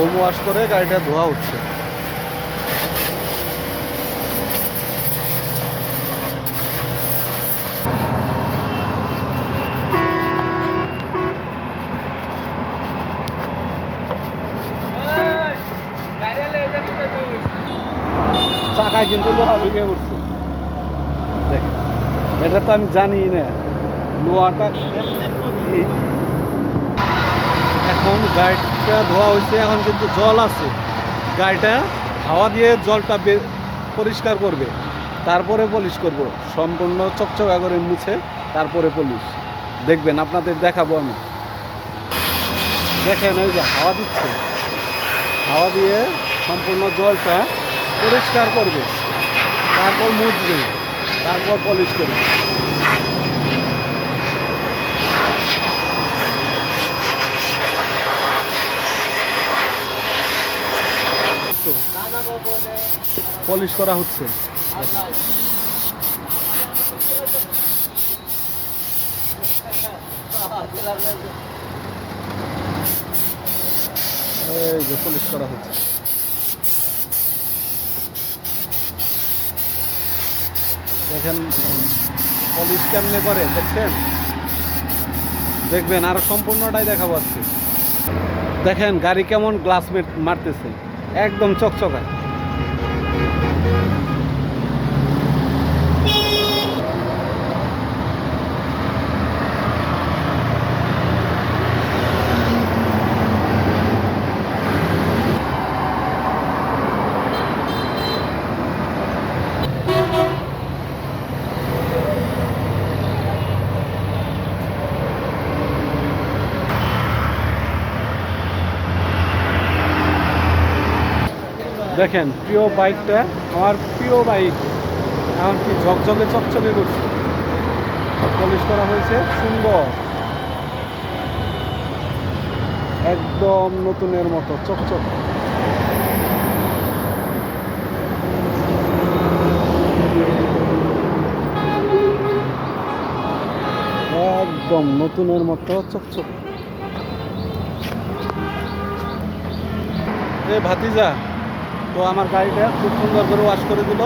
Room wash করে গাড়িটা ধোয়া হচ্ছে। চাকায় কিন্তু লোহা ঢুকে পড়ছে। দেখ, এটা তো আমি জানি না লোহাটা। এখন গাড়িটা ধোয়া হয়েছে, এখন কিন্তু জল আছে। গাড়িটা হাওয়া দিয়ে জলটা পরিষ্কার করবে, তারপরে পলিশ করব। সম্পূর্ণ চকচকা করে মুছে তারপরে পলিশ দেখবেন, আপনাদের দেখাবো আমি। দেখেন ওই যে হাওয়া দিচ্ছে, হাওয়া দিয়ে সম্পূর্ণ জলটা পরিষ্কার করবে, তারপর মুছবে, তারপর পলিশ করবে। পলিশ করা হচ্ছে। এই যে পলিশ করা হচ্ছে। দেখেন পলিশ কেমনে করে, দেখছেন? দেখবেন আরো সম্পূর্ণটাই দেখাবো আজকে। দেখেন গাড়ি কেমন গ্লাস মারতেছে, একদম চকচকা। দেখেন প্রিয় বাইকটা, আমার প্রিয় বাইক এখন কি ঝকঝকে চকচকে করছে। পলিশ করা হয়েছে সুন্দর, একদম নতুনের মতো চকচক। একদম নতুনের মতো চকচক। এ ভাতিজা, তো আমার গাড়িটা খুব সুন্দর করে ওয়াশ করে দিল।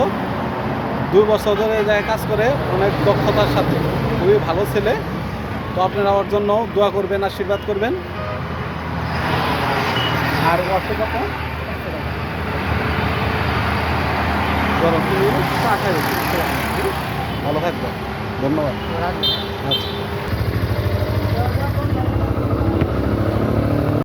2 বছর ধরে যায় কাজ করে, অনেক দক্ষতার সাথে, খুবই ভালো ছেলে। তো আপনারা ওর জন্য দোয়া করবেন, আশীর্বাদ করবেন। আর ওয়াশে কত ভালো থাকবে। ধন্যবাদ। আচ্ছা।